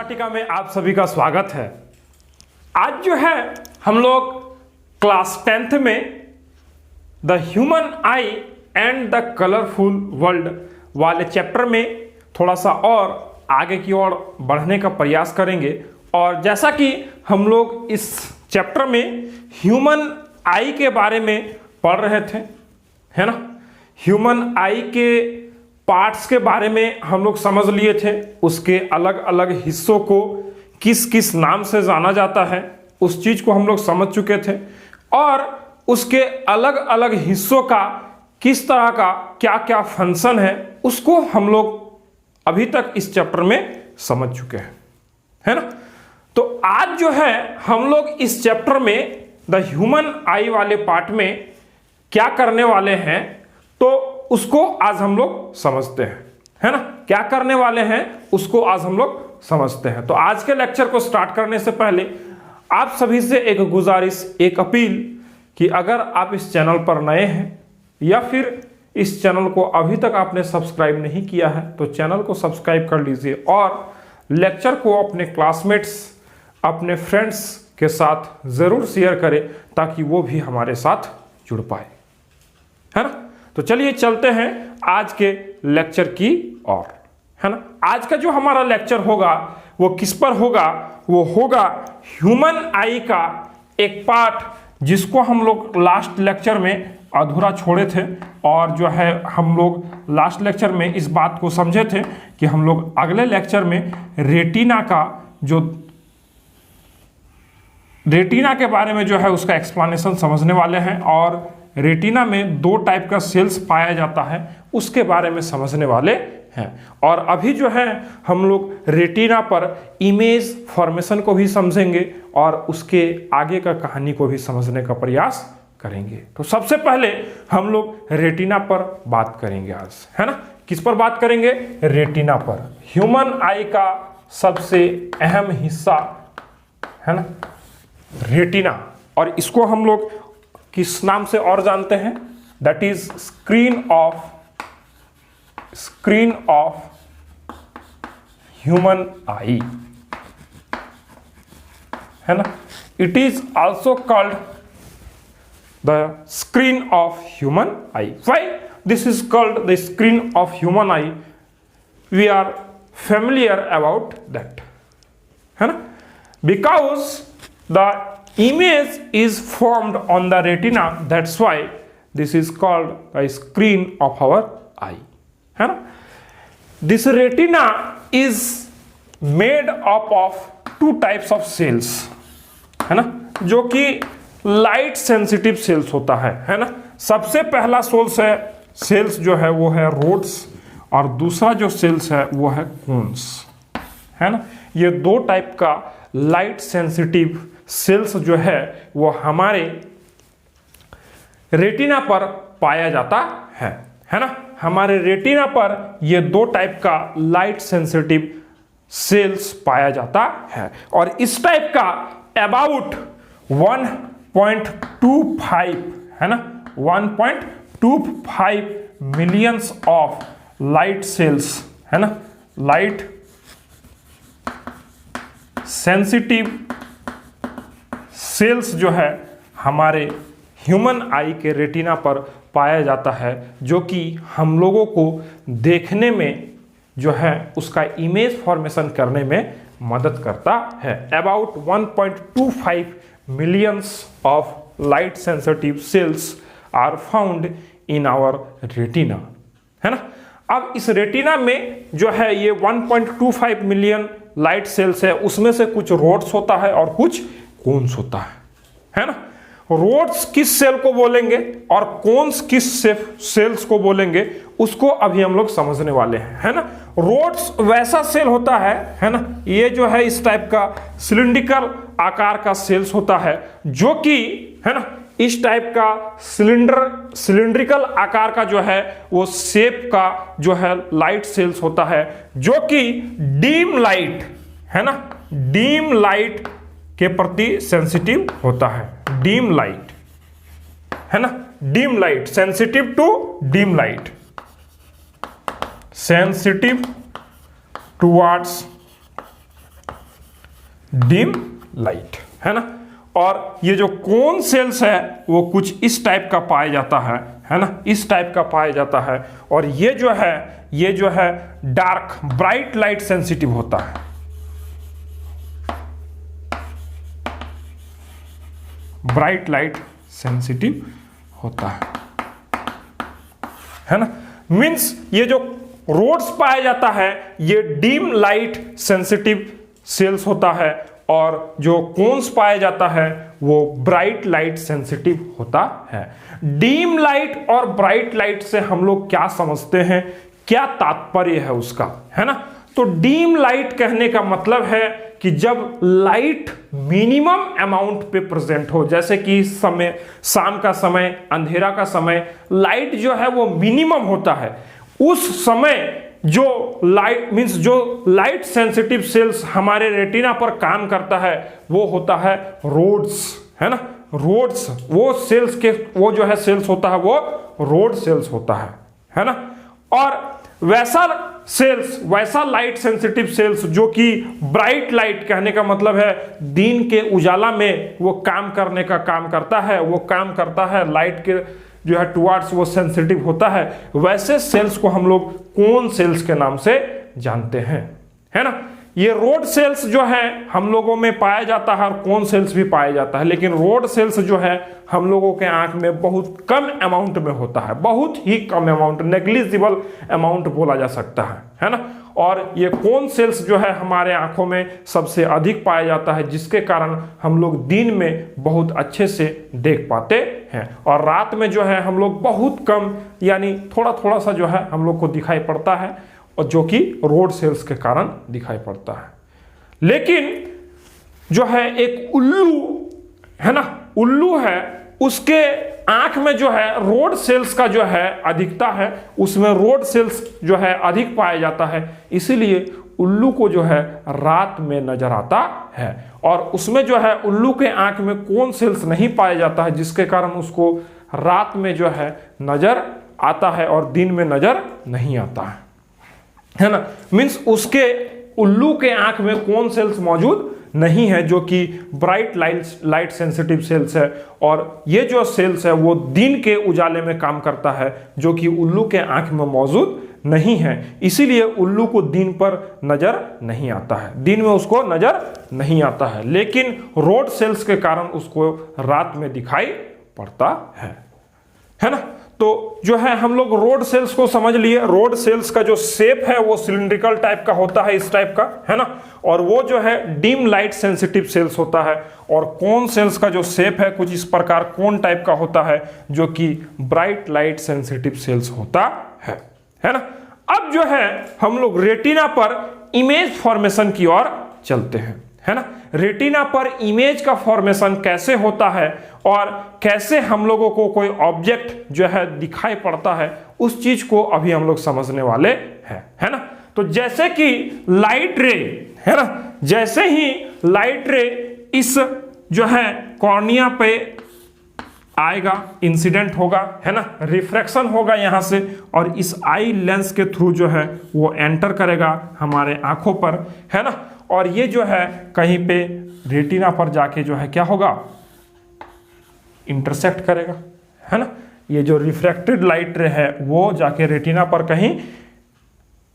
वाटिका में आप सभी का स्वागत है। आज जो है हम लोग क्लास 10th में the human I and the colourful world वाले चैप्टर में थोड़ा सा और आगे की ओर बढ़ने का प्रयास करेंगे। और जैसा कि हम लोग इस चैप्टर में ह्यूमन आई के बारे में पढ़ रहे थे, है ना, ह्यूमन आई के पार्ट्स के बारे में हम लोग समझ लिए थे, उसके अलग अलग हिस्सों को किस किस नाम से जाना जाता है उस चीज को हम लोग समझ चुके थे, और उसके अलग अलग हिस्सों का किस तरह का क्या क्या फंक्शन है उसको हम लोग अभी तक इस चैप्टर में समझ चुके हैं, है ना। तो आज जो है हम लोग इस चैप्टर में द ह्यूमन आई वाले पार्ट में क्या करने वाले हैं तो उसको आज हम लोग समझते हैं, है ना। क्या करने वाले हैं उसको आज हम लोग समझते हैं। तो आज के लेक्चर को स्टार्ट करने से पहले आप सभी से एक गुजारिश, एक अपील कि अगर आप इस चैनल पर नए हैं या फिर इस चैनल को अभी तक आपने सब्सक्राइब नहीं किया है तो चैनल को सब्सक्राइब कर लीजिए और लेक्चर को अपने क्लासमेट्स, अपने फ्रेंड्स के साथ ज़रूर शेयर करें ताकि वो भी हमारे साथ जुड़ पाए, है ना। तो चलिए चलते हैं आज के लेक्चर की ओर, है ना। आज का जो हमारा लेक्चर होगा वो किस पर होगा, वो होगा ह्यूमन आई का एक पार्ट जिसको हम लोग लास्ट लेक्चर में अधूरा छोड़े थे। और जो है हम लोग लास्ट लेक्चर में इस बात को समझे थे कि हम लोग अगले लेक्चर में रेटिना के बारे में जो है उसका एक्सप्लेनेशन समझने वाले हैं, और रेटिना में दो टाइप का सेल्स पाया जाता है उसके बारे में समझने वाले हैं। और अभी जो है हम लोग रेटिना पर इमेज फॉर्मेशन को भी समझेंगे और उसके आगे का कहानी को भी समझने का प्रयास करेंगे। तो सबसे पहले हम लोग रेटिना पर बात करेंगे आज, है ना। किस पर बात करेंगे? रेटिना पर। ह्यूमन आई का सबसे अहम हिस्सा, है ना, रेटिना। और इसको हम लोग किस नाम से और जानते हैं? That is screen of human eye, है ना। It is also called the screen of human eye. Why this is called the screen of human eye? We are familiar about that, है ना, because the image is formed on the retina, that's why this is called a screen of our eye, है ना। This retina is made up of two types of cells, है ना, जो कि light sensitive sales होता है ना। सबसे पहला सेल्स जो है वो है रोड्स और दूसरा जो सेल्स है वो है कोन्स, है ना। ये दो टाइप का लाइट सेंसिटिव सेल्स जो है वो हमारे रेटिना पर पाया जाता है ना। हमारे रेटिना पर ये दो टाइप का लाइट सेंसिटिव सेल्स पाया जाता है और इस टाइप का अबाउट 1.25, है ना, 1.25 मिलियंस ऑफ लाइट सेल्स, है ना, लाइट सेंसिटिव सेल्स जो है हमारे ह्यूमन आई के रेटिना पर पाया जाता है, जो कि हम लोगों को देखने में जो है उसका इमेज फॉर्मेशन करने में मदद करता है। About 1.25 millions of light sensitive cells are found in our retina, है ना। अब इस रेटिना में जो है ये 1.25 मिलियन लाइट सेल्स है, उसमें से कुछ रोड्स होता है और कुछ कोन्स होता है ना। रोड्स किस सेल को बोलेंगे और कोन्स किस सेल्स को बोलेंगे उसको अभी हम लोग समझने वाले हैं, है ना। रोड्स वैसा सेल होता है ना, ये जो है इस टाइप का सिलिंड्रिकल आकार का सेल्स होता है जो कि, है ना, इस टाइप का सिलिंड्रिकल आकार का जो है वो शेप का जो है लाइट सेल्स होता है जो कि डीम लाइट, है ना, डीम लाइट के प्रति सेंसिटिव होता है। डीम लाइट, है ना, dim light, sensitive to dim light, sensitive towards dim light, है ना। और ये जो कोन सेल्स है वो कुछ इस टाइप का पाया जाता है ना, इस टाइप का पाया जाता है। और ये जो है डार्क ब्राइट लाइट सेंसिटिव होता है, ब्राइट लाइट सेंसिटिव होता है ना। मींस ये जो रोड्स पाया जाता है ये डीम लाइट सेंसिटिव सेल्स होता है, और जो कोन्स पाया जाता है वो ब्राइट लाइट सेंसिटिव होता है। डीम लाइट और ब्राइट लाइट से हम लोग क्या समझते हैं, क्या तात्पर्य है उसका, है ना। तो डीम लाइट कहने का मतलब है कि जब लाइट मिनिमम अमाउंट पे प्रेजेंट हो, जैसे कि समय शाम का समय, अंधेरा का समय, लाइट जो है वो मिनिमम होता है, उस समय जो लाइट मींस जो लाइट सेंसिटिव सेल्स हमारे रेटिना पर काम करता है वो होता है रोड्स, है ना। रोड्स वो सेल्स के वो जो है सेल्स होता है वो रोड सेल्स होता है ना। और वैसा लाइट सेंसिटिव सेल्स जो कि ब्राइट लाइट कहने का मतलब है दिन के उजाला में वो काम करने का काम करता है, वो काम करता है लाइट के जो है टुवार्ड्स वो सेंसिटिव होता है, वैसे सेल्स को हम लोग कोन सेल्स के नाम से जानते हैं, है ना। ये रोड सेल्स जो है हम लोगों में पाया जाता है और कोन सेल्स भी पाया जाता है, लेकिन रोड सेल्स जो है हम लोगों के आंख में बहुत कम अमाउंट में होता है, बहुत ही कम अमाउंट, नेग्लिजिबल अमाउंट बोला जा सकता है ना। और ये कोन सेल्स जो है हमारे आंखों में सबसे अधिक पाया जाता है, जिसके कारण हम लोग दिन में बहुत अच्छे से देख पाते हैं, और रात में जो है हम लोग बहुत कम यानी थोड़ा थोड़ा सा जो है हम लोग को दिखाई पड़ता है, और जो कि रोड सेल्स के कारण दिखाई पड़ता है। लेकिन जो है एक उल्लू है ना, उल्लू है, उसके आंख में जो है रोड सेल्स का जो है अधिकता है, उसमें रोड सेल्स जो है अधिक पाया जाता है, इसीलिए उल्लू को जो है रात में नजर आता है। और उसमें जो है उल्लू के आंख में कोन सेल्स नहीं पाया जाता है, जिसके कारण उसको रात में जो है नजर आता है और दिन में नजर नहीं आता है ना। मीन्स उसके उल्लू के आंख में कोन सेल्स मौजूद नहीं है, जो कि ब्राइट लाइट सेंसिटिव सेल्स है, और ये जो सेल्स है वो दिन के उजाले में काम करता है, जो कि उल्लू के आंख में मौजूद नहीं है, इसीलिए उल्लू को दिन पर नजर नहीं आता है, दिन में उसको नजर नहीं आता है, लेकिन रोड सेल्स के कारण उसको रात में दिखाई पड़ता है ना। तो जो है हम लोग रोड सेल्स को समझ लिए। रोड सेल्स का जो शेप है वो सिलिंड्रिकल टाइप का होता है, इस टाइप का, है ना, और वो जो है डिम लाइट सेंसिटिव सेल्स होता है। और कोन सेल्स का जो शेप है कुछ इस प्रकार कोन टाइप का होता है, जो कि ब्राइट लाइट सेंसिटिव सेल्स होता है ना। अब जो है हम लोग रेटिना पर इमेज फॉर्मेशन की ओर चलते हैं, है ना। रेटिना पर इमेज का फॉर्मेशन कैसे होता है और कैसे हम लोगों को कोई ऑब्जेक्ट जो है दिखाई पड़ता है, उस चीज को अभी हम लोग समझने वाले हैं, है ना। तो जैसे कि लाइट रे, है ना, जैसे ही लाइट रे इस जो है कॉर्निया पे आएगा, इंसिडेंट होगा, है ना, रिफ्रैक्शन होगा यहां से, और इस आई लेंस के थ्रू जो है वो एंटर करेगा हमारे आंखों पर, है ना। और ये जो है कहीं पे रेटिना पर जाके जो है क्या होगा, इंटरसेक्ट करेगा, है ना। ये जो रिफ्रैक्टेड लाइट रे है वो जाके रेटिना पर कहीं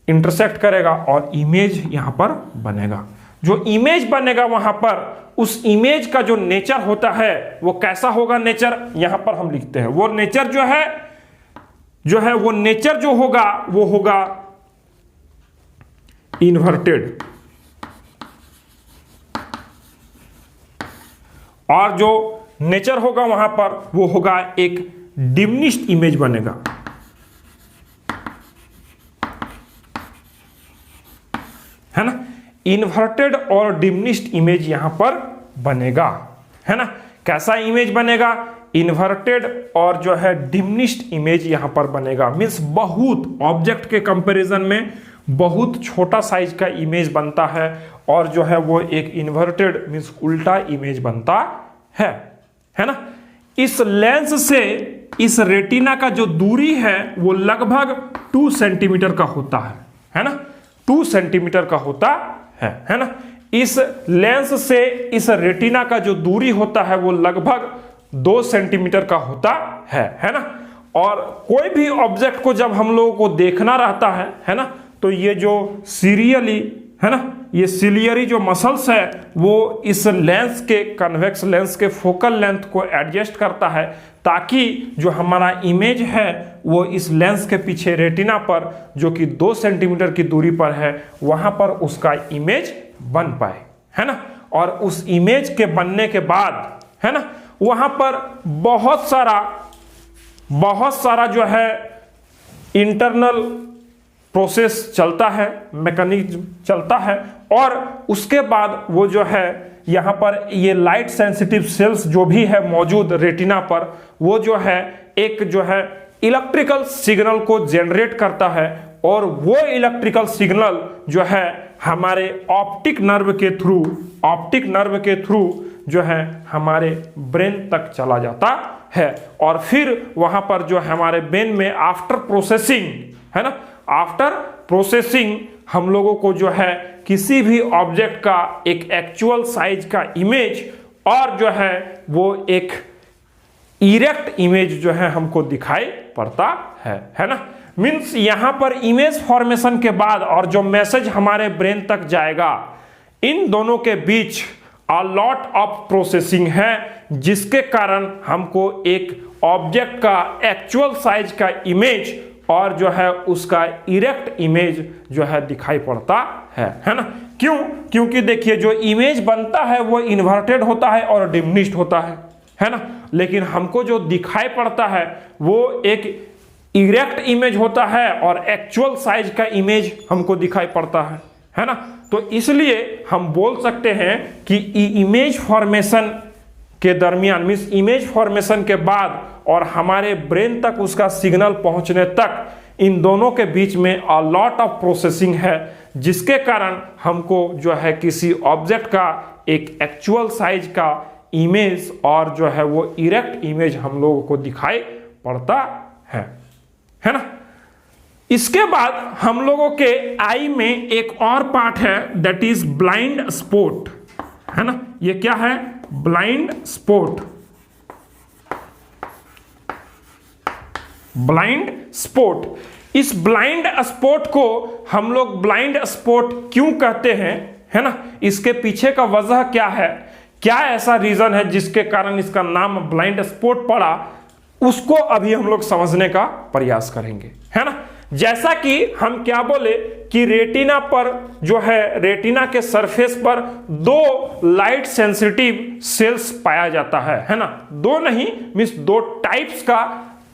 इंटरसेक्ट करेगा और इमेज यहां पर बनेगा। जो इमेज बनेगा वहां पर, उस इमेज का जो नेचर होता है वो कैसा होगा, नेचर यहां पर हम लिखते हैं। वो नेचर वो नेचर जो होगा वो होगा इन्वर्टेड, और जो नेचर होगा वहां पर वो होगा एक डिमिनिश्ड इमेज बनेगा, है ना। इन्वर्टेड और डिमिनिश्ड इमेज यहां पर बनेगा, है ना। कैसा इमेज बनेगा, इन्वर्टेड और जो है डिमिनिश्ड इमेज यहां पर बनेगा। मींस बहुत ऑब्जेक्ट के कंपैरिजन में बहुत छोटा साइज का इमेज बनता है, और जो है वो एक इन्वर्टेड मींस उल्टा इमेज बनता है ना। इस लेंस से इस रेटिना का जो दूरी है वो लगभग 2 सेंटीमीटर का होता है ना, 2 सेंटीमीटर का होता है ना। इस लेंस से इस रेटिना का जो दूरी होता है वो लगभग 2 सेंटीमीटर का होता है ना। और कोई भी ऑब्जेक्ट को जब हम लोगों को देखना रहता है ना, तो ये जो सीरियली है ना, ये सिलियरी जो मसल्स है वो इस लेंस के, कन्वेक्स लेंस के फोकल लेंथ को एडजस्ट करता है, ताकि जो हमारा इमेज है वो इस लेंस के पीछे रेटिना पर, जो कि 2 सेंटीमीटर की दूरी पर है, वहां पर उसका इमेज बन पाए, है ना। और उस इमेज के बनने के बाद, है ना, वहां पर बहुत सारा जो है इंटरनल प्रोसेस चलता है, मैकेनिज्म चलता है, और उसके बाद वो जो है यहाँ पर ये लाइट सेंसिटिव सेल्स जो भी है मौजूद रेटिना पर, वो जो है एक जो है इलेक्ट्रिकल सिग्नल को जनरेट करता है, और वो इलेक्ट्रिकल सिग्नल जो है हमारे ऑप्टिक नर्व के थ्रू जो है हमारे ब्रेन तक चला जाता है। और फिर वहां पर जो हमारे ब्रेन में आफ्टर प्रोसेसिंग, है ना, आफ्टर प्रोसेसिंग हम लोगों को जो है किसी भी ऑब्जेक्ट का एक एक्चुअल साइज का इमेज, और जो है वो एक इरेक्ट इमेज जो है हमको दिखाई पड़ता है ना। मीन्स यहां पर इमेज फॉर्मेशन के बाद और जो मैसेज हमारे ब्रेन तक जाएगा, इन दोनों के बीच अ लॉट ऑफ प्रोसेसिंग है, जिसके कारण हमको एक ऑब्जेक्ट का एक्चुअल साइज का इमेज और जो है उसका इरेक्ट इमेज जो है दिखाई पड़ता है ना। क्यों? क्योंकि देखिए जो इमेज बनता है वो इन्वर्टेड होता है और डिमिनिश्ड होता है ना। लेकिन हमको जो दिखाई पड़ता है वो एक इरेक्ट इमेज होता है और एक्चुअल साइज का इमेज हमको दिखाई पड़ता है ना। तो इसलिए हम बोल सकते हैं कि इमेज फॉर्मेशन के दरमियान, मीन्स इमेज फॉर्मेशन के बाद और हमारे ब्रेन तक उसका सिग्नल पहुंचने तक, इन दोनों के बीच में अ लॉट ऑफ प्रोसेसिंग है, जिसके कारण हमको जो है किसी ऑब्जेक्ट का एक एक्चुअल साइज का इमेज और जो है वो इरेक्ट इमेज हम लोगों को दिखाई पड़ता है ना। इसके बाद हम लोगों के आई में एक और पार्ट है, दैट इज ब्लाइंड स्पॉट, है ना। ये क्या है? Blind spot. ब्लाइंड स्पॉट, इस ब्लाइंड स्पॉट को हम लोग ब्लाइंड स्पॉट क्यों कहते हैं, है ना, इसके पीछे का वजह क्या है, क्या ऐसा रीजन है जिसके कारण इसका नाम ब्लाइंड स्पॉट पड़ा, उसको अभी हम लोग समझने का प्रयास करेंगे, है ना। जैसा कि हम क्या बोले कि रेटिना पर जो है, रेटिना के सरफेस पर 2 लाइट सेंसिटिव सेल्स पाया जाता है ना। 2 नहीं, मींस 2 टाइप्स का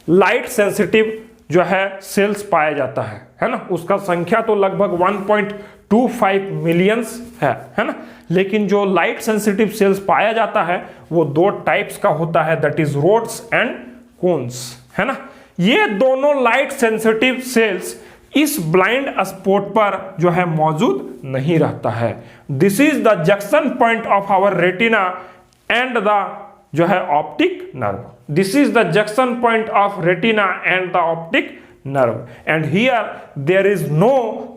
लाइट सेंसिटिव जो है सेल्स पाया जाता है ना। उसका संख्या तो लगभग 1.25 मिलियंस है ना। लेकिन जो लाइट सेंसिटिव सेल्स पाया जाता है वो 2 टाइप्स का होता है, that is rods and cones, है ना। ये दोनों लाइट सेंसिटिव सेल्स इस ब्लाइंड स्पॉट पर जो है मौजूद नहीं रहता है। This is the junction point of our retina and the जो है optic nerve. This is the junction point of retina and the optic nerve, and here there is no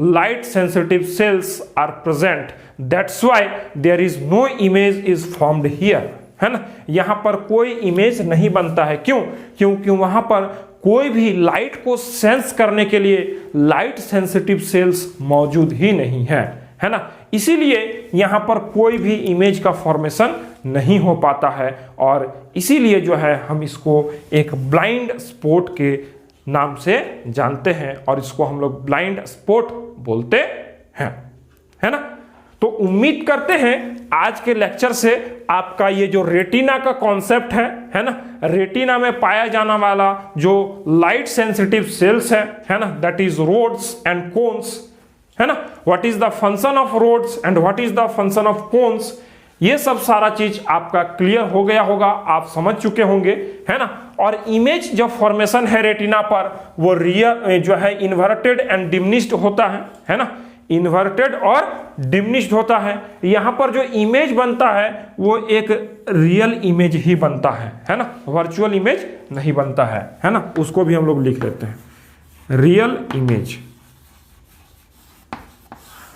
light sensitive cells are present, that's why there is no image is formed here, है ना। यहां पर कोई image नहीं बनता है। क्यों? क्योंकि वहां पर कोई भी लाइट को सेंस करने के लिए लाइट सेंसिटिव सेल्स मौजूद ही नहीं है ना। इसीलिए यहां पर कोई भी इमेज का फॉर्मेशन नहीं हो पाता है, और इसीलिए जो है हम इसको एक ब्लाइंड स्पॉट के नाम से जानते हैं, और इसको हम लोग ब्लाइंड स्पॉट बोलते हैं, है ना। तो उम्मीद करते हैं आज के लेक्चर से आपका ये जो रेटिना का कॉन्सेप्ट है ना, रेटिना में पाया जाने वाला जो लाइट सेंसिटिव सेल्स है ना, that is rods and cones, है ना। What is the function of rods and what is the function of cones, ये सब सारा चीज आपका क्लियर हो गया होगा, आप समझ चुके होंगे, है ना। और इमेज जो फॉर्मेशन है रेटिना पर वो रियल जो है इन्वर्टेड एंड डिमिनिश्ड होता है ना। इन्वर्टेड और डिमिनिश्ड होता है। यहाँ पर जो इमेज बनता है वो एक रियल इमेज ही बनता है ना, वर्चुअल इमेज नहीं बनता है ना। उसको भी हम लोग लिख लेते हैं, रियल इमेज,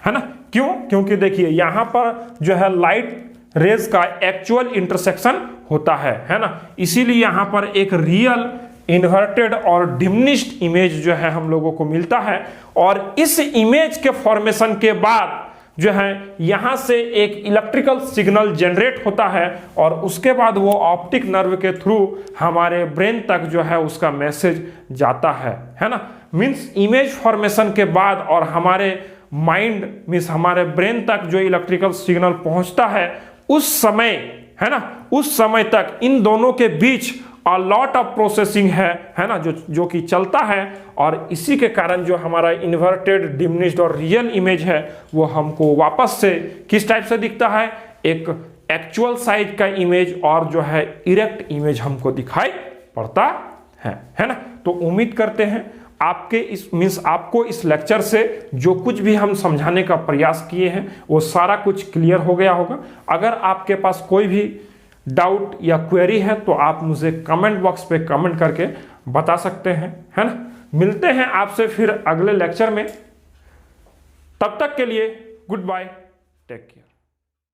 है ना। क्यों? क्योंकि देखिए यहाँ पर जो है लाइट रेज का एक्चुअल इंटरसेक्शन होता है ना, इसीलिए यहाँ पर एक रियल इन्वर्टेड और डिमिनिश्ड इमेज जो है हम लोगों को मिलता है। और इस इमेज के फॉर्मेशन के बाद जो है यहां से एक इलेक्ट्रिकल सिग्नल जनरेट होता है और उसके बाद वो ऑप्टिक नर्व के थ्रू हमारे ब्रेन तक जो है उसका मैसेज जाता है ना। मीन्स इमेज फॉर्मेशन के बाद और हमारे माइंड मीन्स हमारे ब्रेन तक जो इलेक्ट्रिकल सिग्नल पहुंचता है उस समय, है ना, उस समय तक इन दोनों के बीच अ लॉट ऑफ प्रोसेसिंग है ना, जो कि चलता है। और इसी के कारण जो हमारा इन्वर्टेड, डिमिनिश्ड और रियल इमेज है वो हमको वापस से किस टाइप से दिखता है, एक एक्चुअल साइज का इमेज और जो है इरेक्ट इमेज हमको दिखाई पड़ता है ना। तो उम्मीद करते हैं आपको इस लेक्चर से जो कुछ भी हम समझाने का प्रयास किए हैं वो सारा कुछ क्लियर हो गया होगा। अगर आपके पास कोई भी डाउट या क्वेरी है तो आप मुझे कमेंट बॉक्स पे कमेंट करके बता सकते हैं, है ना। मिलते हैं आपसे फिर अगले लेक्चर में, तब तक के लिए गुड बाय, टेक केयर।